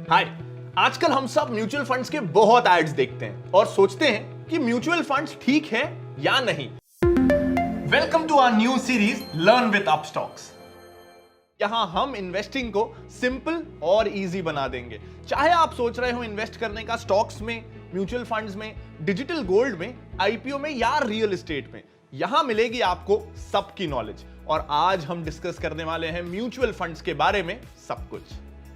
हाय। आजकल हम सब म्यूचुअल फंड्स के बहुत एड्स देखते हैं और सोचते हैं कि म्यूचुअल फंड्स ठीक है या नहीं। Welcome to our new series learn with Upstox. यहां हम इन्वेस्टिंग को सिंपल और इजी बना देंगे। चाहे आप सोच रहे हो इन्वेस्ट करने का स्टॉक्स में, म्यूचुअल फंड्स में, डिजिटल गोल्ड में, आईपीओ में या रियल एस्टेट में, यहां मिलेगी आपको सबकी नॉलेज। और आज हम डिस्कस करने वाले हैं म्यूचुअल फंड्स के बारे में सब कुछ।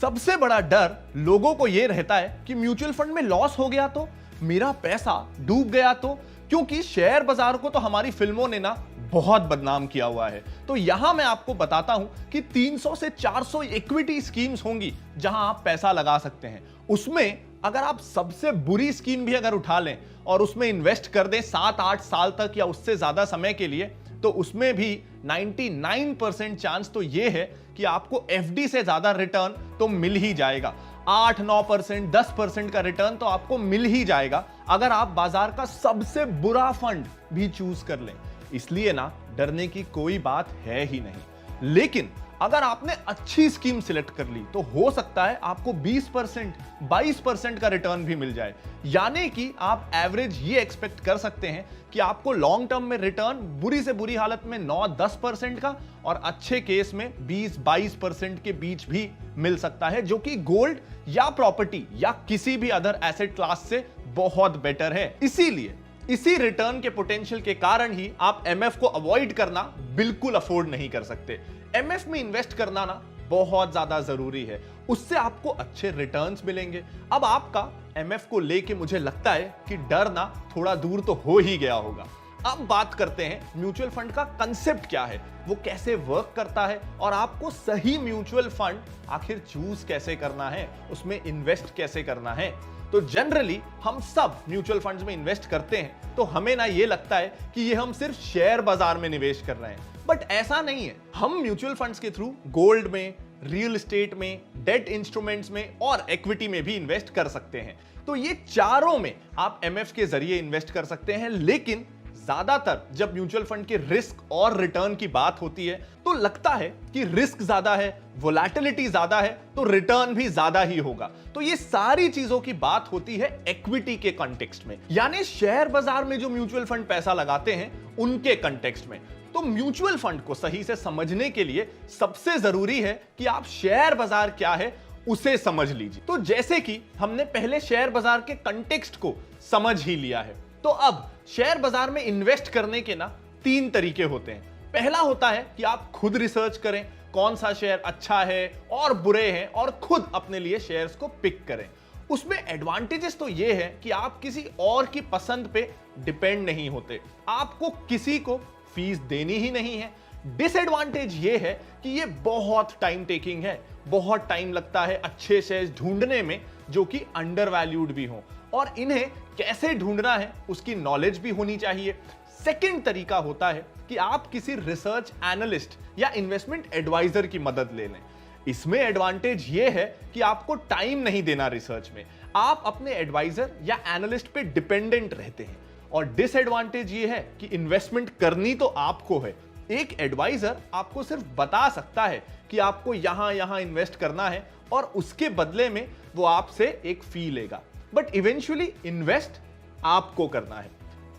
सबसे बड़ा डर लोगों को यह रहता है कि म्यूचुअल फंड में लॉस हो गया तो, मेरा पैसा डूब गया तो, क्योंकि शेयर बाजार को तो हमारी फिल्मों ने ना बहुत बदनाम किया हुआ है। तो यहां मैं आपको बताता हूं कि 300 से 400 इक्विटी स्कीम्स होंगी जहां आप पैसा लगा सकते हैं। उसमें अगर आप सबसे बुरी स्कीम भी अगर उठा लें और उसमें इन्वेस्ट कर दें 7-8 साल तक या उससे ज्यादा समय के लिए, तो उसमें भी 99% चांस तो यह है कि आपको एफडी से ज्यादा रिटर्न तो मिल ही जाएगा। 8-9%, 10% का रिटर्न तो आपको मिल ही जाएगा अगर आप बाजार का सबसे बुरा फंड भी चूज कर लें। इसलिए ना डरने की कोई बात है ही नहीं। लेकिन अगर आपने अच्छी स्कीम सिलेक्ट कर ली तो हो सकता है आपको 20%, 22% का रिटर्न भी मिल जाए। यानी कि आप एवरेज ये एक्सपेक्ट कर सकते हैं कि आपको लॉन्ग टर्म में रिटर्न बुरी से बुरी हालत में 9-10% का और अच्छे केस में 20-22% के बीच भी मिल सकता है, जो कि गोल्ड या प्रॉपर्टी या किसी भी अदर एसेट क्लास से बहुत बेटर है। इसीलिए इसी रिटर्न के पोटेंशियल के कारण ही आप एमएफ को अवॉइड करना बिल्कुल अफोर्ड नहीं कर सकते। एमएफ में इन्वेस्ट करना ना बहुत ज्यादा जरूरी है, उससे आपको अच्छे रिटर्न्स मिलेंगे। अब आपका एमएफ को लेके मुझे लगता है कि डर ना थोड़ा दूर तो हो ही गया होगा। अब बात करते हैं म्यूचुअल फंड का कंसेप्ट क्या है, वो कैसे वर्क करता है और आपको सही म्यूचुअल फंड आखिर चूज कैसे करना है, उसमें इन्वेस्ट कैसे करना है। तो जनरली हम सब म्यूचुअल फंड्स में इन्वेस्ट करते हैं तो हमें ना ये लगता है कि ये हम सिर्फ शेयर बाजार में निवेश कर रहे हैं, बट ऐसा नहीं है। हम म्यूचुअल फंड्स के थ्रू गोल्ड में, रियल एस्टेट में, डेट इंस्ट्रूमेंट्स में और इक्विटी में भी इन्वेस्ट कर सकते हैं। तो ये चारों में आप एमएफ के जरिए इन्वेस्ट कर सकते हैं। लेकिन ज्यादातर जब म्यूचुअल फंड के रिस्क और रिटर्न की बात होती है तो लगता है कि रिस्क ज्यादा है, वोलैटिलिटी ज्यादा है, तो रिटर्न भी ज्यादा ही होगा। तो ये सारी चीजों की बात होती है इक्विटी के कॉन्टेक्स्ट में, यानी शेयर बाजार में जो म्यूचुअल फंड पैसा लगाते हैं उनके कॉन्टेक्स्ट में। तो म्यूचुअल फंड को सही से समझने के लिए सबसे जरूरी है कि आप शेयर बाजार क्या है उसे समझ लीजिए। तो जैसे कि हमने पहले शेयर बाजार के कॉन्टेक्स्ट को समझ ही लिया है, तो अब शेयर बाजार में इन्वेस्ट करने के ना 3 तरीके होते हैं। पहला होता है कि आप खुद रिसर्च करें कौन सा शेयर अच्छा है और बुरे हैं और खुद अपने लिए शेयर्स को पिक करें। उसमें एडवांटेजेस तो ये है कि आप किसी और की पसंद पे डिपेंड नहीं होते, आपको किसी को फीस देनी ही नहीं है। डिसएडवांटेज ये है कि ये बहुत टाइम टेकिंग है, बहुत टाइम लगता है अच्छे शेयर्स ढूंढने में जो कि अंडर वैल्यूड भी हों, और इन्हें कैसे ढूंढना है उसकी नॉलेज भी होनी चाहिए। सेकंड तरीका होता है कि आप किसी रिसर्च एनालिस्ट या इन्वेस्टमेंट एडवाइजर की मदद ले लें। इसमें एडवांटेज यह है कि आपको टाइम नहीं देना रिसर्च में, आप अपने एडवाइजर या एनालिस्ट पे डिपेंडेंट रहते हैं। और डिसएडवांटेज यह है कि इन्वेस्टमेंट करनी तो आपको है, एक एडवाइजर आपको सिर्फ बता सकता है कि आपको यहां यहां इन्वेस्ट करना है और उसके बदले में वो आपसे एक फी लेगा, बट इवेंचुअली इन्वेस्ट आपको करना है।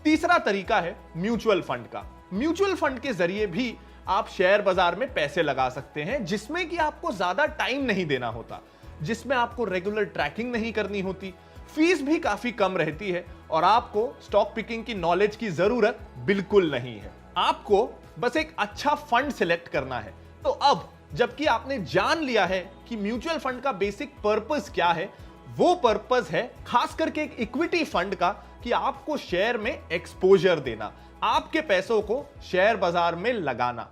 तीसरा तरीका है म्यूचुअल फंड का। म्यूचुअल फंड के जरिए भी आप शेयर बाजार में पैसे लगा सकते हैं, जिसमें कि आपको ज्यादा टाइम नहीं देना होता, जिसमें आपको रेगुलर ट्रैकिंग नहीं करनी होती, फीस भी काफी कम रहती है और आपको स्टॉक पिकिंग की नॉलेज की जरूरत बिल्कुल नहीं है। आपको बस एक अच्छा फंड सिलेक्ट करना है। तो अब जबकि आपने जान लिया है कि म्यूचुअल फंड का बेसिक पर्पस क्या है, वो पर्पस है खास करके एक इक्विटी फंड का कि आपको शेयर में एक्सपोजर देना, आपके पैसों को शेयर बाजार में लगाना।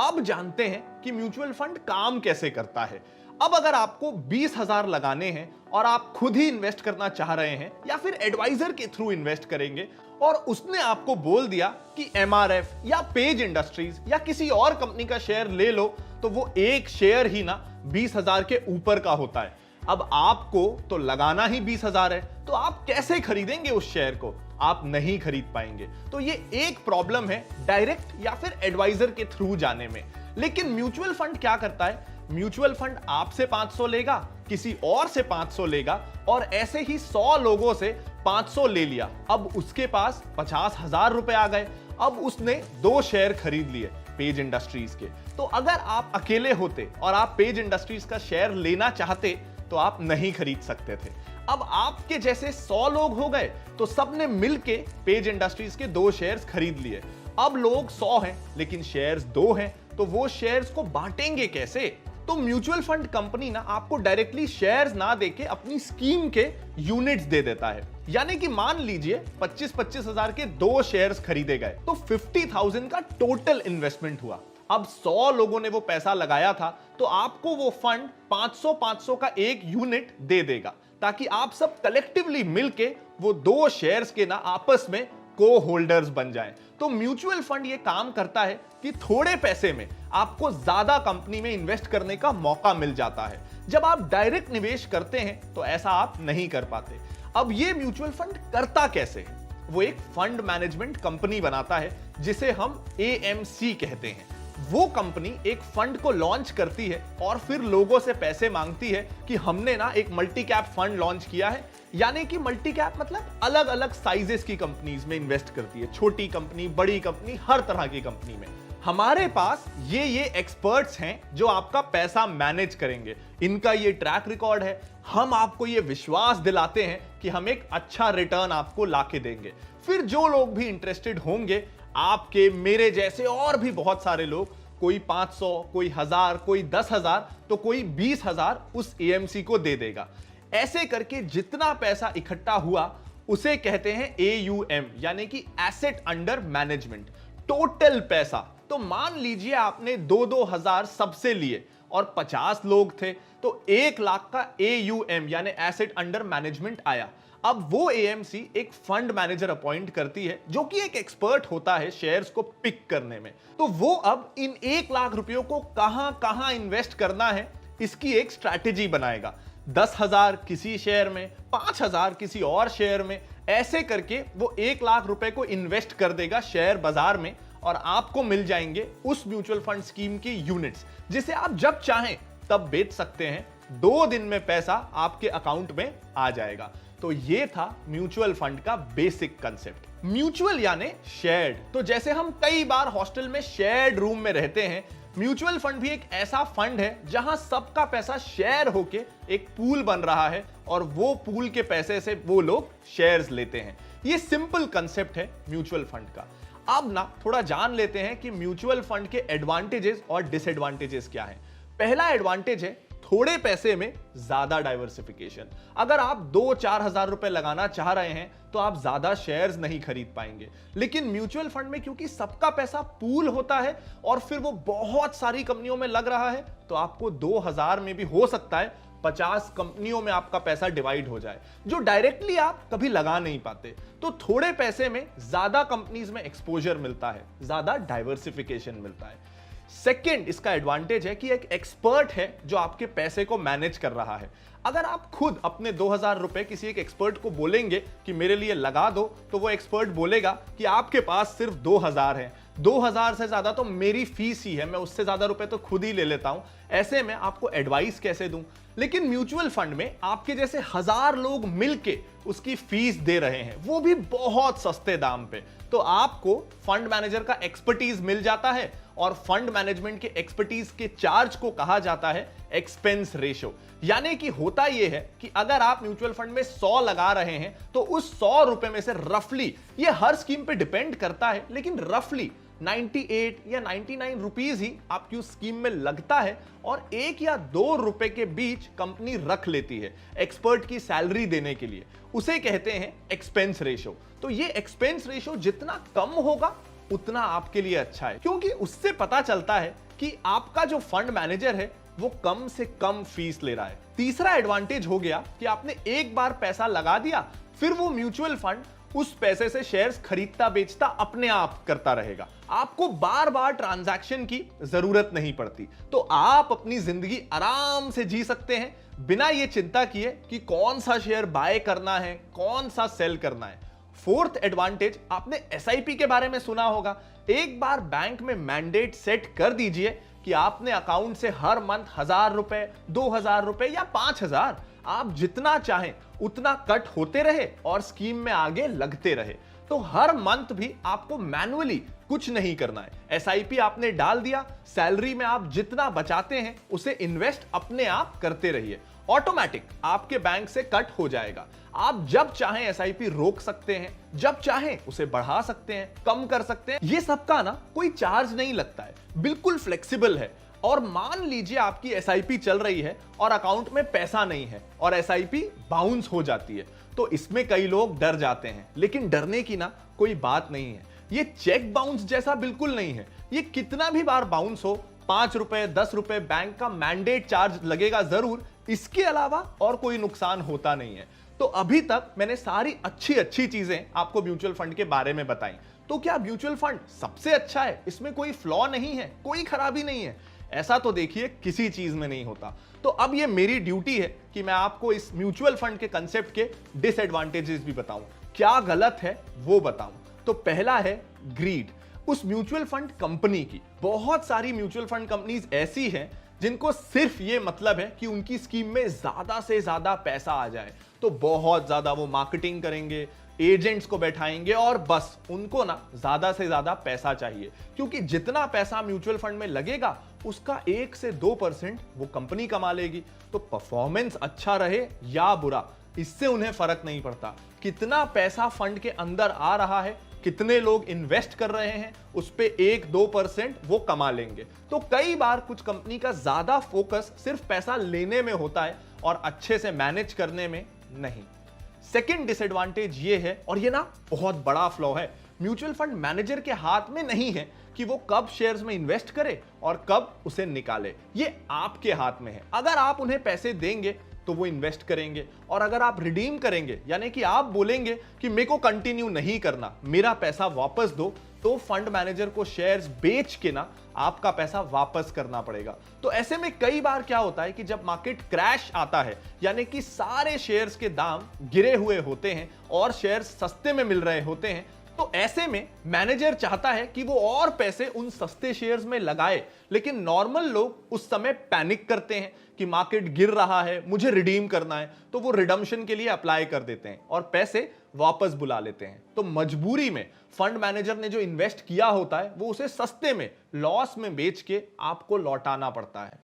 अब जानते हैं कि म्यूचुअल फंड काम कैसे करता है। अब अगर आपको 20,000 लगाने हैं और आप खुद ही इन्वेस्ट करना चाह रहे हैं या फिर एडवाइजर के थ्रू इन्वेस्ट करेंगे और उसने आपको बोल दिया कि एमआरएफ या पेज इंडस्ट्रीज या किसी और कंपनी का शेयर ले लो, तो वो एक शेयर ही ना 20,000 के ऊपर का होता है। अब आपको तो लगाना ही 20,000 है, तो आप कैसे खरीदेंगे उस शेयर को? आप नहीं खरीद पाएंगे। तो ये एक प्रॉब्लम है डायरेक्ट या फिर एडवाइजर के थ्रू जाने में। लेकिन म्यूचुअल फंड क्या करता है म्यूचुअल फंड आपसे 500 लेगा, किसी और से 500 लेगा और ऐसे ही 100 लोगों से 500 ले लिया। अब उसके पास 50,000 रुपए आ गए। अब उसने 2 शेयर खरीद लिए पेज इंडस्ट्रीज के। तो अगर आप अकेले होते और आप पेज इंडस्ट्रीज का शेयर लेना चाहते तो आप नहीं खरीद सकते थे। अब आपके जैसे 100 लोग हो गए तो सबने मिलके पेज इंडस्ट्रीज के 2 शेयर्स खरीद लिए। अब लोग 100 हैं लेकिन शेयर्स 2 हैं, तो वो शेयर्स को बांटेंगे कैसे? तो म्यूचुअल फंड कंपनी ना आपको डायरेक्टली शेयर्स ना देके अपनी स्कीम के यूनिट्स दे देता है। यानी कि मान लीजिए 25-25 हजार के 2 शेयर्स खरीदे गए तो 50,000 का टोटल इन्वेस्टमेंट हुआ। अब 100 लोगों ने वो पैसा लगाया था तो आपको वो फंड 500-500 का एक यूनिट दे देगा, ताकि आप सब कलेक्टिवली मिलके वो 2 शेयर्स के ना आपस में को होल्डर्स बन जाएं। तो म्यूचुअल फंड ये काम करता है कि थोड़े पैसे में आपको ज्यादा कंपनी में इन्वेस्ट करने का मौका मिल जाता है। जब आप डायरेक्ट निवेश करते हैं तो ऐसा आप नहीं कर पाते। अब ये म्यूचुअल फंड करता कैसे है? वो एक फंड मैनेजमेंट कंपनी बनाता है जिसे हम AMC कहते हैं। वो कंपनी एक फंड को लॉन्च करती है और फिर लोगों से पैसे मांगती है कि हमने ना एक मल्टी कैप फंड लॉन्च किया है। यानी कि मल्टी कैप मतलब अलग अलग साइजेस की कंपनीज में इन्वेस्ट करती है, छोटी कंपनी, बड़ी कंपनी, हर तरह की कंपनी में। हमारे पास ये एक्सपर्ट्स हैं जो आपका पैसा मैनेज करेंगे। इनका ये ट्रैक रिकॉर्ड है। हम आपको ये विश्वास दिलाते हैं कि हम एक अच्छा रिटर्न आपको लाके देंगे। फिर जो लोग भी इंटरेस्टेड होंगे, आपके मेरे जैसे और भी बहुत सारे लोग, कोई 500, कोई 1000, कोई 10,000 तो कोई 20,000 उस AMC को दे देगा। ऐसे करके जितना पैसा इकट्ठा हुआ उसे कहते हैं AUM, यानी कि एसेट अंडर मैनेजमेंट, टोटल पैसा। तो मान लीजिए आपने 2-2 हजार सबसे लिए और 50 लोग थे तो 1 लाख का AUM यानी एसेट अंडर मैनेजमेंट आया। अब वो AMC एक फंड मैनेजर अपॉइंट करती है जो कि एक एक्सपर्ट होता है शेयर्स को पिक करने में। तो वो अब इन 1 लाख रुपयों को कहां इन्वेस्ट करना है इसकी एक स्ट्रैटेजी बनाएगा। 10,000 किसी शेयर में, 5,000 किसी और शेयर में, ऐसे करके वो 1 लाख रुपए को इन्वेस्ट कर देगा शेयर बाजार में और आपको मिल जाएंगे उस म्यूचुअल फंड स्कीम की यूनिट्स, जिसे आप जब चाहें तब बेच सकते हैं। 2 दिन में पैसा आपके अकाउंट में आ जाएगा। तो ये था म्यूचुअल फंड का बेसिक कंसेप्ट। म्यूचुअल यानी शेयर्ड। तो जैसे हम कई बार हॉस्टल में शेयर्ड रूम में रहते हैं, म्यूचुअल फंड भी एक ऐसा फंड है जहां सबका पैसा शेयर होके एक पूल बन रहा है और वो पूल के पैसे से वो लोग शेयर्स लेते हैं। ये सिंपल कंसेप्ट है म्यूचुअल फंड का। अब ना थोड़ा जान लेते हैं कि म्यूचुअल फंड के एडवांटेजेस और डिसएडवांटेजेस क्या हैं। पहला एडवांटेज है थोड़े पैसे में ज्यादा डाइवर्सिफिकेशन। अगर आप 2-4 हजार रुपए लगाना चाह रहे हैं तो आप ज्यादा शेयर्स नहीं खरीद पाएंगे, लेकिन म्यूचुअल फंड में क्योंकि सबका पैसा पूल होता है और फिर वो बहुत सारी कंपनियों में लग रहा है, तो आपको 2,000 में भी हो सकता है 50 कंपनियों में आपका पैसा डिवाइड हो जाए, जो डायरेक्टली आप कभी लगा नहीं पाते। तो थोड़े पैसे में ज्यादा कंपनीज में एक्सपोजर मिलता है, ज्यादा डाइवर्सिफिकेशन मिलता है। सेकंड इसका एडवांटेज है कि एक एक्सपर्ट है जो आपके पैसे को मैनेज कर रहा है। अगर आप खुद अपने 2,000 रुपए किसी एक एक्सपर्ट को बोलेंगे कि मेरे लिए लगा दो, तो वो एक्सपर्ट बोलेगा कि आपके पास सिर्फ 2,000 है, 2,000 से ज्यादा तो मेरी फीस ही है, मैं उससे ज्यादा रुपए तो खुद ही ले लेता हूं, ऐसे में आपको एडवाइस कैसे दूं। लेकिन म्यूचुअल फंड में आपके जैसे 1000 लोग मिलके उसकी फीस दे रहे हैं, वो भी बहुत सस्ते दाम पे। तो आपको फंड मैनेजर का एक्सपर्टीज मिल जाता है और फंड मैनेजमेंट के एक्सपर्टीज के चार्ज को कहा जाता है एक्सपेंस रेशो। यानी कि होता यह है कि अगर आप म्यूचुअल फंड में 100 लगा रहे हैं तो उस 100 रुपए में से रफली, ये हर स्कीम पे डिपेंड करता है, लेकिन रफली 98 या 99 रुपीज ही आपकी उस स्कीम में लगता है और 1 या 2 रुपए के बीच कंपनी रख लेती है एक्सपर्ट की सैलरी देने के लिए। उसे कहते हैं एक्सपेंस रेशो। तो ये एक्सपेंस रेशो जितना कम होगा उतना आपके लिए अच्छा है, क्योंकि उससे पता चलता है कि आपका जो फंड मैनेजर है वो कम से कम फीस ले रहा है। तीसरा एडवांटेज हो गया कि आपने एक बार पैसा लगा दिया, फिर वो म्यूचुअल फंड उस पैसे से शेयर्स खरीदता बेचता अपने आप करता रहेगा। आपको बार बार ट्रांजैक्शन की जरूरत नहीं पड़ती। तो आप अपनी जिंदगी आराम से जी सकते हैं बिना ये चिंता किए कि कौन सा शेयर बाय करना है, कौन सा सेल करना है। फोर्थ एडवांटेज, आपने SIP के बारे में सुना होगा। एक बार बैंक में मैंडेट सेट कर दीजिए कि आपने अकाउंट से हर मंथ 1000 रुपए, 2000 रुपए या 5000 आप जितना चाहें उतना कट होते रहे और स्कीम में आगे लगते रहे। तो हर मंथ भी आपको मैन्युअली कुछ नहीं करना है। एसआईपी आपने डाल दिया, सैलरी में आप जितना बचाते हैं उसे इन्वेस्ट अपने आप करते रहिए, ऑटोमेटिक आपके बैंक से कट हो जाएगा। आप जब चाहें एसआईपी रोक सकते हैं, जब चाहें उसे बढ़ा सकते हैं, कम कर सकते हैं। ये सबका ना कोई चार्ज नहीं लगता है, बिल्कुल फ्लेक्सिबल है। और मान लीजिए आपकी एसआईपी चल रही है और अकाउंट में पैसा नहीं है और एसआईपी बाउंस हो जाती है, तो इसमें कई लोग डर जाते हैं, लेकिन डरने की ना कोई बात नहीं है। ये चेक बाउंस जैसा बिल्कुल नहीं है। ये कितना भी बार बाउंस हो, 5 रुपए 10 रुपए बैंक का मैंडेट चार्ज लगेगा जरूर, इसके अलावा और कोई नुकसान होता नहीं है। तो अभी तक मैंने सारी अच्छी चीजें आपको म्यूचुअल फंड के बारे में बताई। तो क्या म्यूचुअल फंड सबसे अच्छा है? इसमें कोई फ्लॉ नहीं है, कोई खराबी नहीं है? ऐसा तो देखिए किसी चीज में नहीं होता। तो अब ये मेरी ड्यूटी है कि मैं आपको इस म्यूचुअल फंड के कंसेप्ट के डिसएडवांटेजेस भी बताऊं, क्या गलत है वो बताऊं। तो पहला है ग्रीड। उस म्यूचुअल फंड कंपनी की, बहुत सारी म्यूचुअल फंड कंपनीज ऐसी हैं जिनको सिर्फ ये मतलब है कि उनकी स्कीम में ज्यादा से ज्यादा पैसा आ जाए, तो बहुत ज्यादा वो मार्केटिंग करेंगे, एजेंट्स को बैठाएंगे और बस उनको ना ज्यादा से ज्यादा पैसा चाहिए, क्योंकि जितना पैसा म्यूचुअल फंड में लगेगा उसका 1 से 2% वो कंपनी कमा लेगी। तो परफॉर्मेंस अच्छा रहे या बुरा, इससे उन्हें फर्क नहीं पड़ता। कितना पैसा फंड के अंदर आ रहा है, कितने लोग इन्वेस्ट कर रहे हैं, उस पे 1-2% वो कमा लेंगे। तो कई बार कुछ कंपनी का ज्यादा फोकस सिर्फ पैसा लेने में होता है और अच्छे से मैनेज करने में नहीं। सेकंड डिसएडवांटेज ये है, और ये ना बहुत बड़ा फ्लॉ है, म्यूचुअल फंड मैनेजर के हाथ में नहीं है कि वो कब शेयर्स में इन्वेस्ट करे और कब उसे निकाले। ये आपके हाथ में है। अगर आप उन्हें पैसे देंगे तो वो इन्वेस्ट करेंगे, और अगर आप रिडीम करेंगे, यानी कि आप बोलेंगे कि मेरे को कंटिन्यू नहीं करना, मेरा पैसा वापस दो, तो फंड मैनेजर को शेयर्स बेच के ना आपका पैसा वापस करना पड़ेगा। तो ऐसे में कई बार क्या होता है कि जब मार्केट क्रैश आता है, यानी कि सारे शेयर्स के दाम गिरे हुए होते हैं और शेयर्स सस्ते में मिल रहे होते हैं, तो ऐसे में मैनेजर चाहता है कि वो और पैसे उन सस्ते शेयर्स में लगाए, लेकिन नॉर्मल लोग उस समय पैनिक करते हैं कि मार्केट गिर रहा है, मुझे रिडीम करना है, तो वो रिडम्पशन के लिए अप्लाई कर देते हैं और पैसे वापस बुला लेते हैं। तो मजबूरी में फंड मैनेजर ने जो इन्वेस्ट किया होता है वो उसे सस्ते में, लॉस में बेच के आपको लौटाना पड़ता है।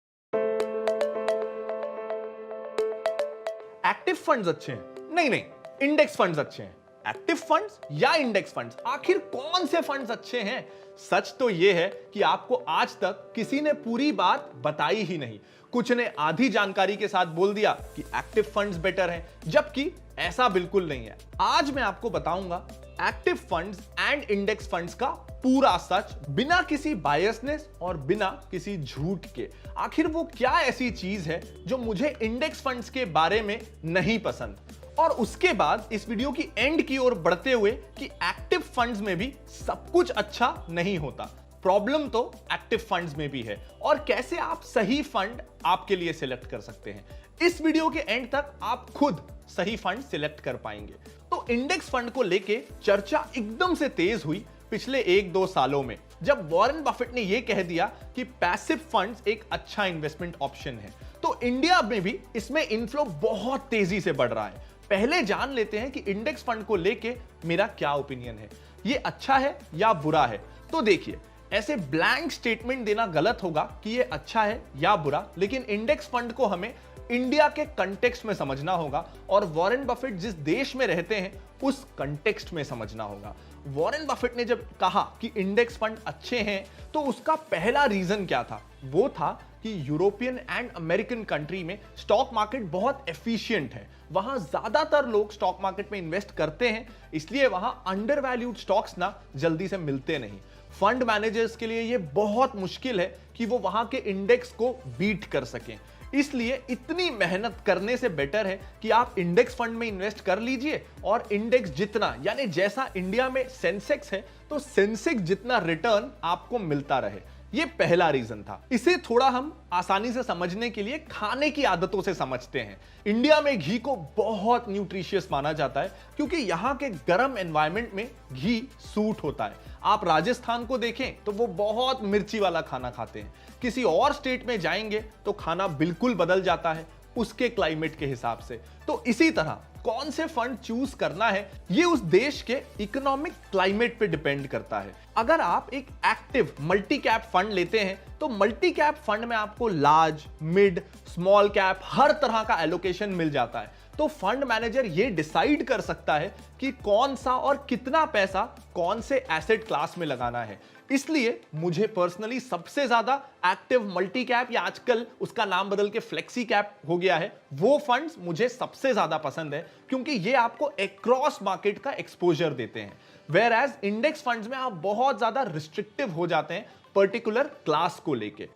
एक्टिव फंड्स अच्छे हैं? नहीं, इंडेक्स फंड्स अच्छे हैं। एक्टिव फंड्स या इंडेक्स फंड्स, आखिर कौन से फंड्स अच्छे हैं? सच तो यह है कि आपको आज तक किसी ने पूरी बात बताई ही नहीं। कुछ ने आधी जानकारी के साथ बोल दिया कि एक्टिव फंड्स बेटर हैं, जबकि ऐसा बिल्कुल नहीं है। आज मैं आपको बताऊंगा active funds and index funds का पूरा सच, बिना किसी बायसनेस और बिना किसी झूठ के। आखिर वो क्या ऐसी चीज है जो मुझे इंडेक्स फंड्स के बारे में नहीं पसंद, और उसके बाद इस वीडियो की एंड की ओर बढ़ते हुए कि एक्टिव फंड्स में भी सब कुछ अच्छा नहीं होता, प्रॉब्लम तो एक्टिव फंड्स में भी है, और कैसे आप सही फंड आपके लिए सिलेक्ट कर सकते हैं। इस वीडियो के एंड तक आप खुद सही फंड सिलेक्ट कर पाएंगे। तो इंडेक्स फंड को लेके चर्चा एकदम से तेज हुई पिछले 1-2 सालों में, जब वॉरेन बफेट ने यह कह दिया कि पैसिव फंड्स एक अच्छा इन्वेस्टमेंट ऑप्शन है। तो इंडिया में भी इसमें इनफ्लो बहुत तेजी से बढ़ रहा है। पहले जान लेते हैं कि इंडेक्स फंड को लेके मेरा क्या ओपिनियन है, ये अच्छा है या बुरा है। तो देखिए, ऐसे ब्लैंक स्टेटमेंट देना गलत होगा कि ये अच्छा है या बुरा, लेकिन इंडेक्स फंड को हमें इंडिया के कंटेक्स्ट में समझना होगा और वॉरेन बफेट जिस देश में रहते हैं उस कंटेक्स्ट में समझना होगा। वॉरेन बफेट ने जब कहा कि इंडेक्स फंड अच्छे हैं, तो उसका पहला रीजन क्या था? वो था कि यूरोपियन एंड अमेरिकन कंट्री में स्टॉक मार्केट बहुत एफिशिएंट है, वहां ज्यादातर लोग स्टॉक मार्केट में इन्वेस्ट करते हैं, इसलिए वहां अंडर वैल्यूड स्टॉक्स ना जल्दी से मिलते नहीं। फंड मैनेजर्स के लिए यह बहुत मुश्किल है कि वो वहां के इंडेक्स को बीट कर सकें, इसलिए इतनी मेहनत करने से बेटर है कि आप इंडेक्स फंड में इन्वेस्ट कर लीजिए और इंडेक्स जितना, यानी जैसा इंडिया में सेंसेक्स है, तो सेंसेक्स जितना रिटर्न आपको मिलता रहे। ये पहला रीजन था। इसे थोड़ा हम आसानी से समझने के लिए खाने की आदतों से समझते हैं। इंडिया में घी को बहुत न्यूट्रिशियस माना जाता है क्योंकि यहाँ के गर्म एनवायरनमेंट में घी सूट होता है। आप राजस्थान को देखें तो वो बहुत मिर्ची वाला खाना खाते हैं। किसी और स्टेट में जाएंगे तो खाना बिल्कुल बदल जाता है उसके क्लाइमेट के हिसाब से। तो इसी तरह कौन से फंड चूज करना है ये उस देश के इकोनॉमिक क्लाइमेट पे डिपेंड करता है। अगर आप एक एक्टिव मल्टी कैप फंड लेते हैं तो मल्टी कैप फंड में आपको लार्ज, मिड, स्मॉल कैप हर तरह का एलोकेशन मिल जाता है। तो फंड मैनेजर ये डिसाइड कर सकता है कि कौन सा और कितना पैसा कौन से एसेट क्लास में लगाना है। इसलिए मुझे पर्सनली सबसे ज्यादा एक्टिव मल्टी कैप या आजकल उसका नाम बदल के फ्लेक्सी कैप हो गया है, वो फंड्स मुझे सबसे ज्यादा पसंद है क्योंकि ये आपको अक्रॉस मार्केट का एक्सपोजर देते हैं। वेयर एज इंडेक्स फंड्स में आप बहुत ज्यादा रिस्ट्रिक्टिव हो जाते हैं पर्टिकुलर क्लास को लेके।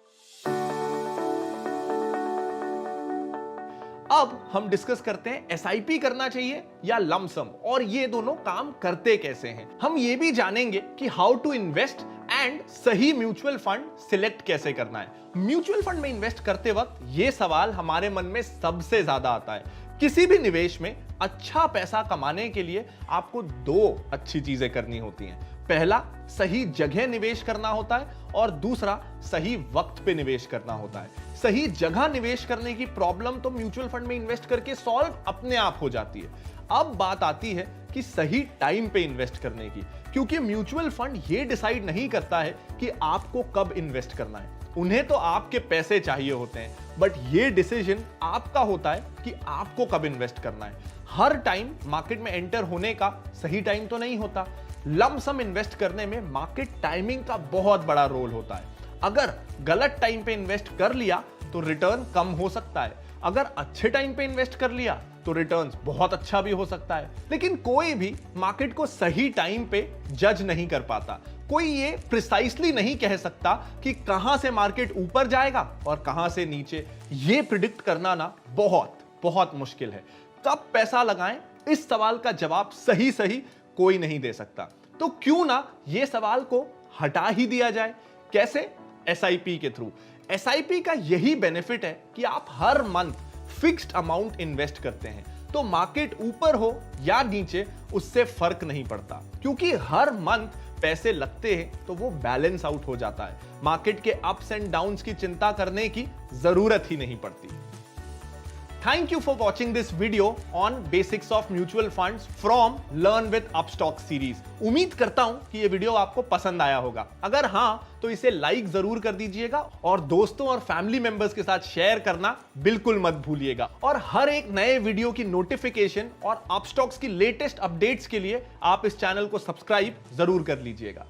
अब हम डिस्कस करते हैं एसआईपी करना चाहिए या लमसम और ये दोनों काम करते कैसे हैं। हम ये भी जानेंगे कि हाउ टू इन्वेस्ट एंड सही म्यूचुअल फंड सिलेक्ट कैसे करना है। म्यूचुअल फंड में इन्वेस्ट करते वक्त ये सवाल हमारे मन में सबसे ज्यादा आता है। किसी भी निवेश में अच्छा पैसा कमाने के लिए आपको दो अच्छी चीजें करनी होती हैं। पहला, सही जगह निवेश करना होता है और दूसरा, सही वक्त पे निवेश करना होता है। सही जगह निवेश करने की प्रॉब्लम तो म्यूचुअल फंड में इन्वेस्ट करके सॉल्व अपने आप हो जाती है। अब बात आती है कि सही टाइम पे इन्वेस्ट करने की, क्योंकि म्यूचुअल फंड ये डिसाइड नहीं करता है कि आपको कब इन्वेस्ट करना है। उन्हें तो आपके पैसे चाहिए होते हैं, बट ये डिसीजन आपका होता है कि आपको कब इन्वेस्ट करना है। हर टाइम मार्केट में एंटर होने का सही टाइम तो नहीं होता। लमसम इन्वेस्ट करने में मार्केट टाइमिंग का बहुत बड़ा रोल होता है। अगर गलत टाइम पे इन्वेस्ट कर लिया तो रिटर्न कम हो सकता है, अगर अच्छे टाइम पे इन्वेस्ट कर लिया तो रिटर्न्स बहुत अच्छा भी हो सकता है। लेकिन कोई भी मार्केट को सही टाइम पे जज नहीं कर पाता। कोई ये प्रिसाइसली नहीं कह सकता कि कहां से मार्केट ऊपर जाएगा और कहां से नीचे। ये प्रिडिक्ट करना ना बहुत बहुत मुश्किल है। कब पैसा लगाएं, इस सवाल का जवाब सही कोई नहीं दे सकता। तो क्यों ना ये सवाल को हटा ही दिया जाए। कैसे? एसआईपी के थ्रू। एसआईपी का यही बेनिफिट है कि आप हर मंथ फिक्स्ड अमाउंट इन्वेस्ट करते हैं, तो मार्केट ऊपर हो या नीचे उससे फर्क नहीं पड़ता, क्योंकि हर मंथ पैसे लगते हैं तो वो बैलेंस आउट हो जाता है। मार्केट के अप्स एंड डाउन्स की चिंता करने की जरूरत ही नहीं पड़ती। Thank you for watching this video on basics of mutual funds from Learn with Upstox series. उम्मीद करता हूं कि ये वीडियो आपको पसंद आया होगा। अगर हां तो इसे लाइक जरूर कर दीजिएगा और दोस्तों और फैमिली मेंबर्स के साथ शेयर करना बिल्कुल मत भूलिएगा। और हर एक नए वीडियो की नोटिफिकेशन और अपस्टॉक्स की लेटेस्ट अपडेट्स के लिए आप इस चैनल को सब्सक्राइब जरूर कर लीजिएगा।